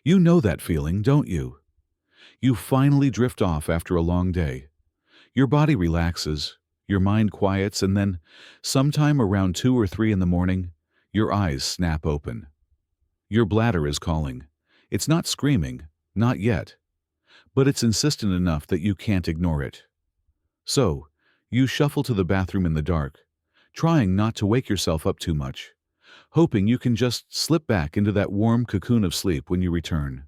You know that feeling, don't you? You finally drift off after a long day. Your body relaxes, your mind quiets, and then, sometime around 2 or 3 in the morning, your eyes snap open. Your bladder is calling. It's not screaming, not yet, but it's insistent enough that you can't ignore it. So, you shuffle to the bathroom in the dark, trying not to wake yourself up too much, hoping you can just slip back into that warm cocoon of sleep when you return.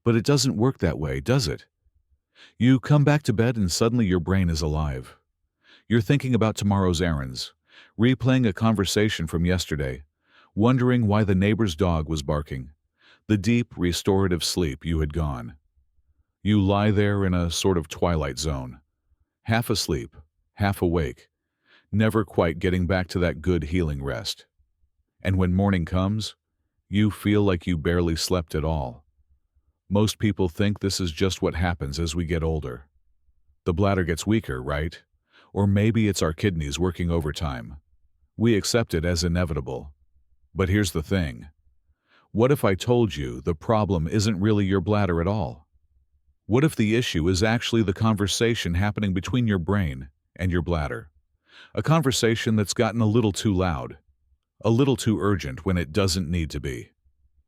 But it doesn't work that way, does it? You come back to bed and suddenly your brain is alive. You're thinking about tomorrow's errands, replaying a conversation from yesterday, wondering why the neighbor's dog was barking, the deep, restorative sleep you had gone. You lie there in a sort of twilight zone, half asleep, half awake, never quite getting back to that good healing rest. And when morning comes, you feel like you barely slept at all. Most people think this is just what happens as we get older. The bladder gets weaker, right? Or maybe it's our kidneys working overtime. We accept it as inevitable. But here's the thing. What if I told you the problem isn't really your bladder at all? What if the issue is actually the conversation happening between your brain and your bladder? A conversation that's gotten a little too loud, a little too urgent when it doesn't need to be.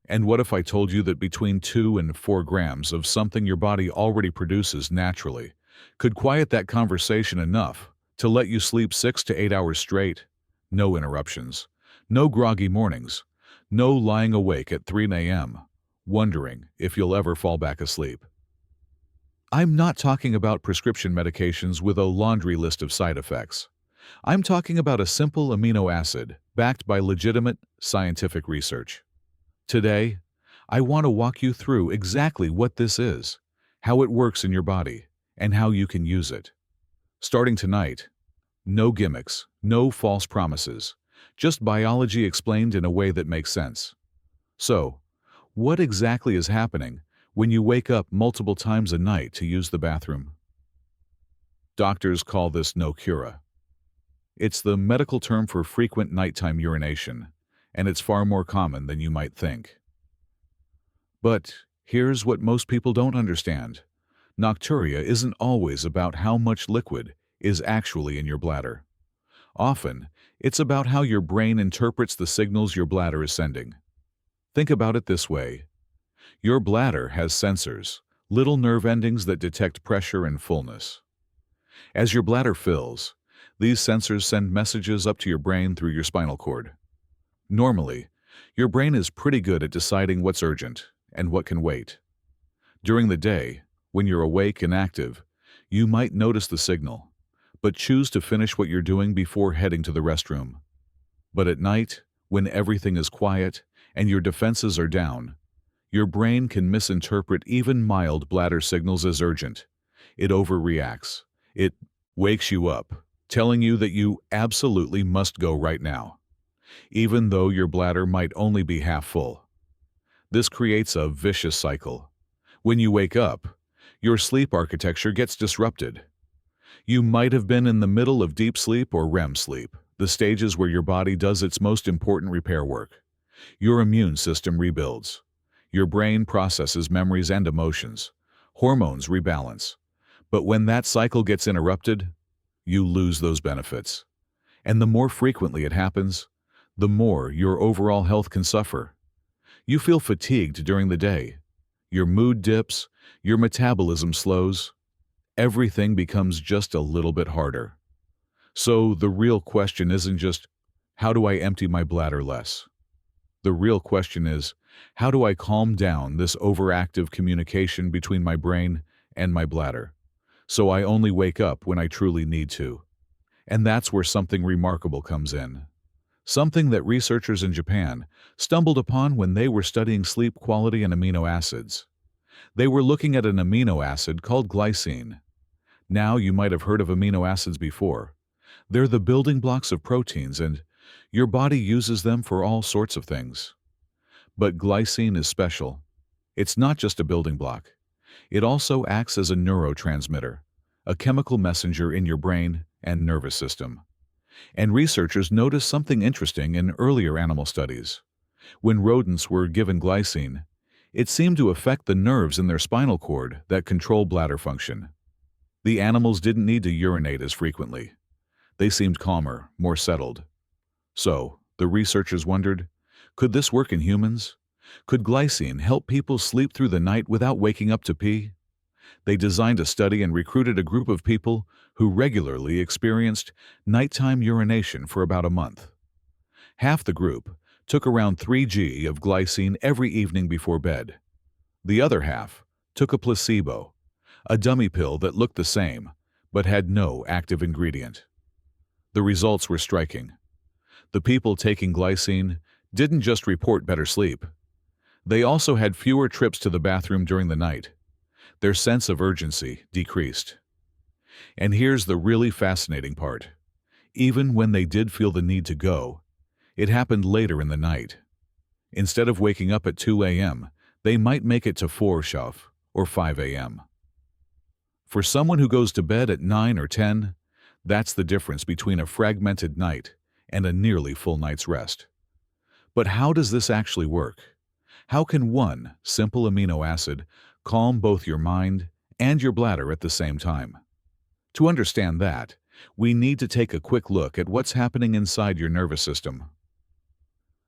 And what if I told you that between 2 and 4 grams of something your body already produces naturally could quiet that conversation enough to let you sleep 6 to 8 hours straight? No interruptions, no groggy mornings, no lying awake at 3 a.m., wondering if you'll ever fall back asleep. I'm not talking about prescription medications with a laundry list of side effects. I'm talking about a simple amino acid backed by legitimate scientific research. Today, I want to walk you through exactly what this is, how it works in your body, and how you can use it. Starting tonight, no gimmicks, no false promises, just biology explained in a way that makes sense. So, what exactly is happening when you wake up multiple times a night to use the bathroom? Doctors call this no cura. It's the medical term for frequent nighttime urination, and it's far more common than you might think. But here's what most people don't understand. Nocturia isn't always about how much liquid is actually in your bladder. Often, it's about how your brain interprets the signals your bladder is sending. Think about it this way. Your bladder has sensors, little nerve endings that detect pressure and fullness. As your bladder fills, these sensors send messages up to your brain through your spinal cord. Normally, your brain is pretty good at deciding what's urgent and what can wait. During the day, when you're awake and active, you might notice the signal, but choose to finish what you're doing before heading to the restroom. But at night, when everything is quiet and your defenses are down, your brain can misinterpret even mild bladder signals as urgent. It overreacts. It wakes you up, telling you that you absolutely must go right now, even though your bladder might only be half full. This creates a vicious cycle. When you wake up, your sleep architecture gets disrupted. You might have been in the middle of deep sleep or REM sleep, the stages where your body does its most important repair work. Your immune system rebuilds. Your brain processes memories and emotions. Hormones rebalance. But when that cycle gets interrupted, you lose those benefits. And the more frequently it happens, the more your overall health can suffer. You feel fatigued during the day. Your mood dips, your metabolism slows. Everything becomes just a little bit harder. So the real question isn't just, how do I empty my bladder less? The real question is, how do I calm down this overactive communication between my brain and my bladder, so I only wake up when I truly need to? And that's where something remarkable comes in. Something that researchers in Japan stumbled upon when they were studying sleep quality and amino acids. They were looking at an amino acid called glycine. Now you might have heard of amino acids before. They're the building blocks of proteins, and your body uses them for all sorts of things. But glycine is special. It's not just a building block. It also acts as a neurotransmitter, a chemical messenger in your brain and nervous system. And researchers noticed something interesting in earlier animal studies. When rodents were given glycine, It seemed to affect the nerves in their spinal cord that control bladder function. The animals didn't need to urinate as frequently. They seemed calmer, more settled. So, the researchers wondered, could this work in humans? Could glycine help people sleep through the night without waking up to pee? They designed a study and recruited a group of people who regularly experienced nighttime urination for about a month. Half the group took around 3 g of glycine every evening before bed. The other half took a placebo, a dummy pill that looked the same but had no active ingredient. The results were striking. The people taking glycine didn't just report better sleep. They also had fewer trips to the bathroom during the night. Their sense of urgency decreased. And here's the really fascinating part. Even when they did feel the need to go, it happened later in the night. Instead of waking up at 2 a.m., they might make it to 4 or 5 a.m. For someone who goes to bed at 9 or 10, that's the difference between a fragmented night and a nearly full night's rest. But how does this actually work? How can one simple amino acid calm both your mind and your bladder at the same time? To understand that, we need to take a quick look at what's happening inside your nervous system.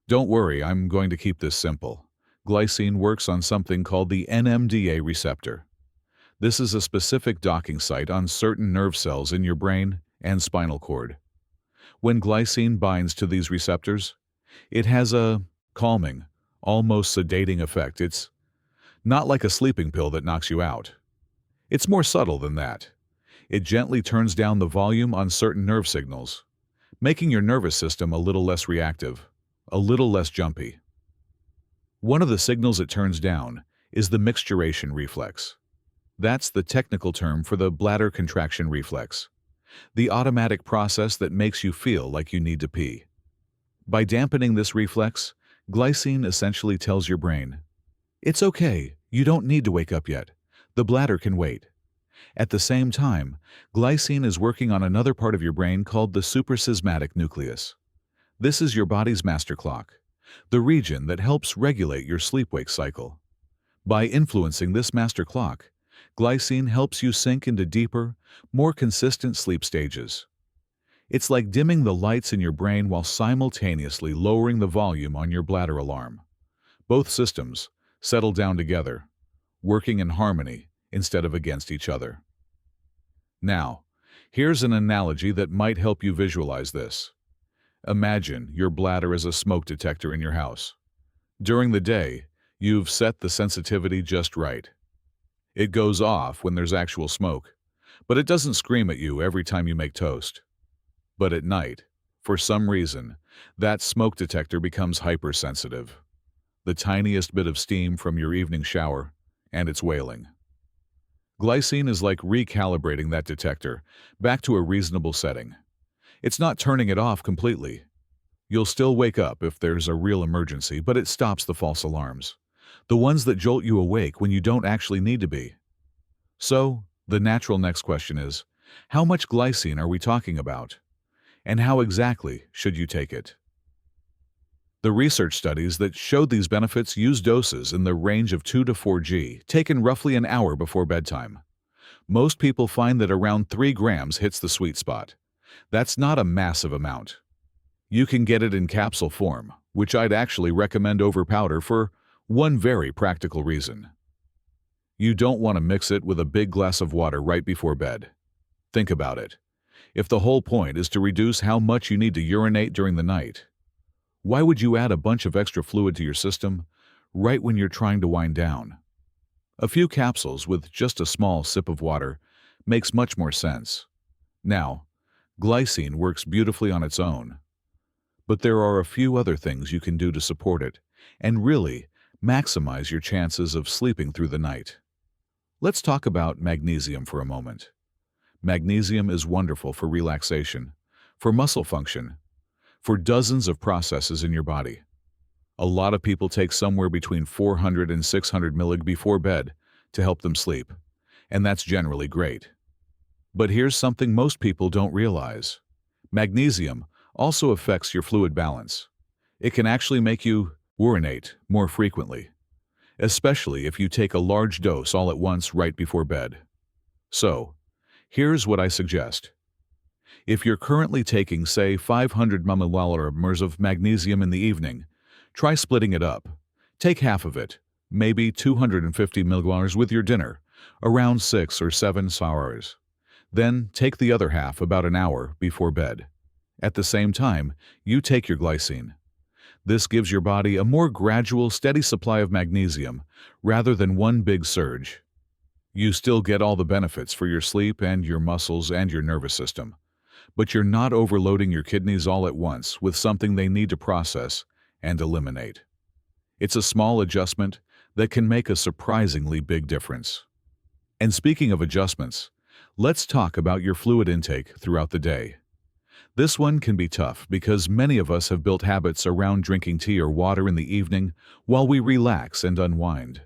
Don't worry, I'm going to keep this simple. Glycine works on something called the NMDA receptor. This is a specific docking site on certain nerve cells in your brain and spinal cord. When glycine binds to these receptors, it has a calming, almost sedating effect. It's not like a sleeping pill that knocks you out. It's more subtle than that. It gently turns down the volume on certain nerve signals, making your nervous system a little less reactive, a little less jumpy. One of the signals it turns down is the micturition reflex. That's the technical term for the bladder contraction reflex, the automatic process that makes you feel like you need to pee. By dampening this reflex, glycine essentially tells your brain, "It's okay, you don't need to wake up yet. The bladder can wait." At the same time, glycine is working on another part of your brain called the suprachiasmatic nucleus. This is your body's master clock, the region that helps regulate your sleep-wake cycle. By influencing this master clock, glycine helps you sink into deeper, more consistent sleep stages. It's like dimming the lights in your brain while simultaneously lowering the volume on your bladder alarm. Both systems settle down together, working in harmony instead of against each other. Now, here's an analogy that might help you visualize this. Imagine your bladder as a smoke detector in your house. During the day, you've set the sensitivity just right. It goes off when there's actual smoke, but it doesn't scream at you every time you make toast. But at night, for some reason, that smoke detector becomes hypersensitive. The tiniest bit of steam from your evening shower, and it's wailing. Glycine is like recalibrating that detector back to a reasonable setting. It's not turning it off completely. You'll still wake up if there's a real emergency, but it stops the false alarms, the ones that jolt you awake when you don't actually need to be. So, the natural next question is, how much glycine are we talking about? And how exactly should you take it? The research studies that showed these benefits use doses in the range of 2 to 4 g, taken roughly an hour before bedtime. Most people find that around 3 grams hits the sweet spot. That's not a massive amount. You can get it in capsule form, which I'd actually recommend over powder for one very practical reason. You don't want to mix it with a big glass of water right before bed. Think about it. If the whole point is to reduce how much you need to urinate during the night, why would you add a bunch of extra fluid to your system right when you're trying to wind down? A few capsules with just a small sip of water makes much more sense. Now, glycine works beautifully on its own, but there are a few other things you can do to support it and really maximize your chances of sleeping through the night. Let's talk about magnesium for a moment. Magnesium is wonderful for relaxation, for muscle function, for dozens of processes in your body. A lot of people take somewhere between 400 and 600 mg before bed to help them sleep, and that's generally great. But here's something most people don't realize. Magnesium also affects your fluid balance. It can actually make you urinate more frequently, especially if you take a large dose all at once right before bed. So, here's what I suggest. If you're currently taking, say, 500 milliliters of magnesium in the evening, try splitting it up. Take half of it, maybe 250 milliliters with your dinner, around 6 or 7 hours. Then take the other half about an hour before bed. At the same time, you take your glycine. This gives your body a more gradual, steady supply of magnesium rather than one big surge. You still get all the benefits for your sleep and your muscles and your nervous system, but you're not overloading your kidneys all at once with something they need to process and eliminate. It's a small adjustment that can make a surprisingly big difference. And speaking of adjustments, let's talk about your fluid intake throughout the day. This one can be tough because many of us have built habits around drinking tea or water in the evening while we relax and unwind.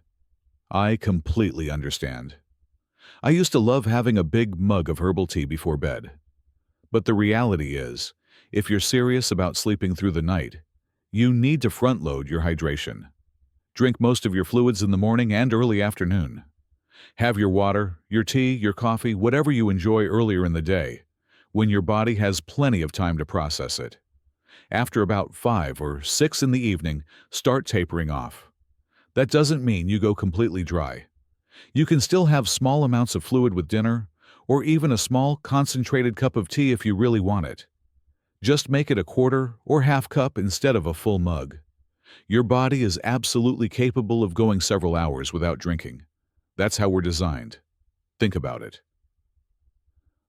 I completely understand. I used to love having a big mug of herbal tea before bed. But the reality is, if you're serious about sleeping through the night, you need to front-load your hydration. Drink most of your fluids in the morning and early afternoon. Have your water, your tea, your coffee, whatever you enjoy earlier in the day, when your body has plenty of time to process it. After about 5 or 6 in the evening, start tapering off. That doesn't mean you go completely dry. You can still have small amounts of fluid with dinner, or even a small concentrated cup of tea if you really want it. Just make it a quarter or half cup instead of a full mug. Your body is absolutely capable of going several hours without drinking. That's how we're designed. Think about it.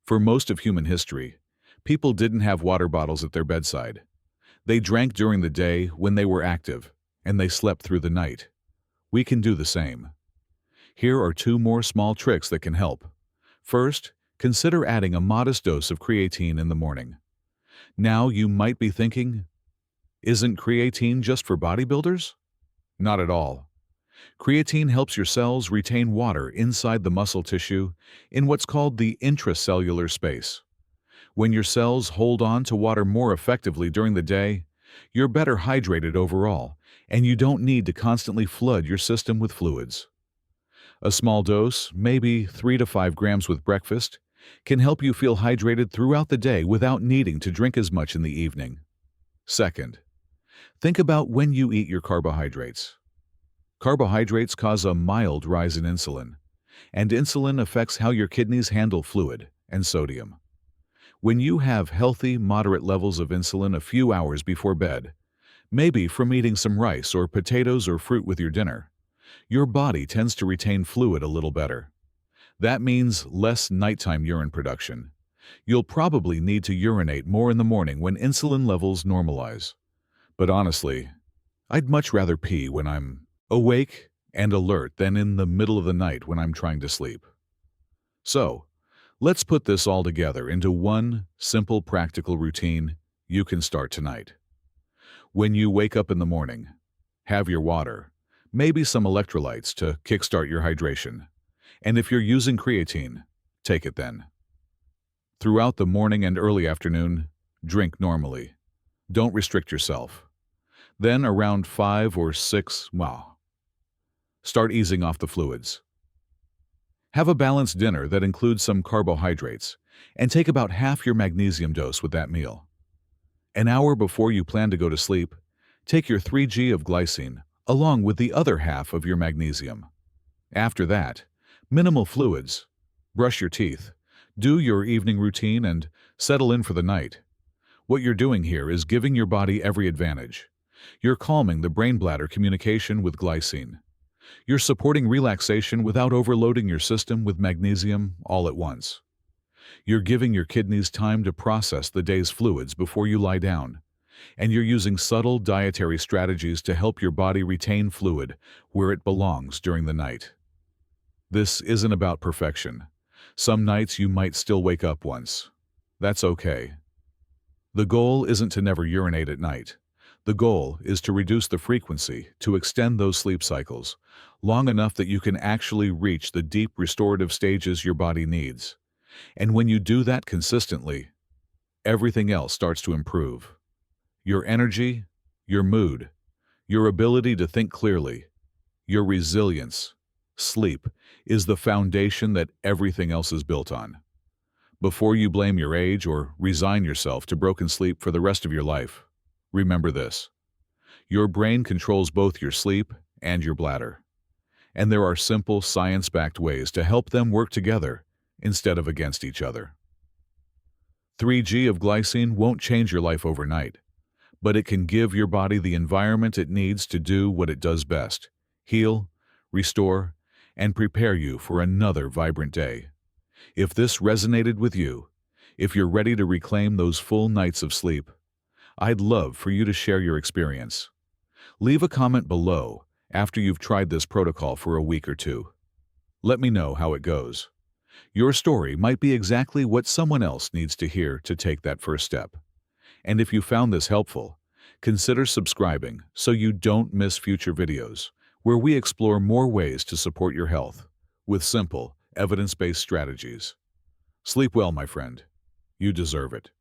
For most of human history, people didn't have water bottles at their bedside. They drank during the day when they were active, and they slept through the night. We can do the same. Here are 2 more small tricks that can help. First, consider adding a modest dose of creatine in the morning. Now you might be thinking, isn't creatine just for bodybuilders? Not at all. Creatine helps your cells retain water inside the muscle tissue in what's called the intracellular space. When your cells hold on to water more effectively during the day, you're better hydrated overall, and you don't need to constantly flood your system with fluids. A small dose, maybe 3 to 5 grams with breakfast, can help you feel hydrated throughout the day without needing to drink as much in the evening. Second, think about when you eat your carbohydrates. Carbohydrates cause a mild rise in insulin, and insulin affects how your kidneys handle fluid and sodium. When you have healthy, moderate levels of insulin a few hours before bed, maybe from eating some rice or potatoes or fruit with your dinner, your body tends to retain fluid a little better. That means less nighttime urine production. You'll probably need to urinate more in the morning when insulin levels normalize. But honestly, I'd much rather pee when I'm awake and alert than in the middle of the night when I'm trying to sleep. So, let's put this all together into one simple practical routine you can start tonight. When you wake up in the morning, have your water, maybe some electrolytes to kickstart your hydration. And if you're using creatine, take it then. Throughout the morning and early afternoon, drink normally. Don't restrict yourself. Then around 5 or 6, start easing off the fluids. Have a balanced dinner that includes some carbohydrates, and take about half your magnesium dose with that meal. An hour before you plan to go to sleep, take your 3 g of glycine along with the other half of your magnesium. After that, minimal fluids, brush your teeth, do your evening routine, and settle in for the night. What you're doing here is giving your body every advantage. You're calming the brain-bladder communication with glycine. You're supporting relaxation without overloading your system with magnesium all at once. You're giving your kidneys time to process the day's fluids before you lie down, and you're using subtle dietary strategies to help your body retain fluid where it belongs during the night. This isn't about perfection. Some nights you might still wake up once. That's okay. The goal isn't to never urinate at night. The goal is to reduce the frequency, to extend those sleep cycles long enough that you can actually reach the deep restorative stages your body needs. And when you do that consistently, everything else starts to improve. Your energy, your mood, your ability to think clearly, Your resilience, sleep, is the foundation that everything else is built on. Before you blame your age or resign yourself to broken sleep for the rest of your life, remember this. Your brain controls both your sleep and your bladder, and there are simple science-backed ways to help them work together instead of against each other. 3G of glycine won't change your life overnight, but it can give your body the environment it needs to do what it does best: heal, restore, and prepare you for another vibrant day. If this resonated with you, if you're ready to reclaim those full nights of sleep, I'd love for you to share your experience. Leave a comment below after you've tried this protocol for a week or two. Let me know how it goes. Your story might be exactly what someone else needs to hear to take that first step. And if you found this helpful, consider subscribing so you don't miss future videos where we explore more ways to support your health with simple, evidence-based strategies. Sleep well, my friend. You deserve it.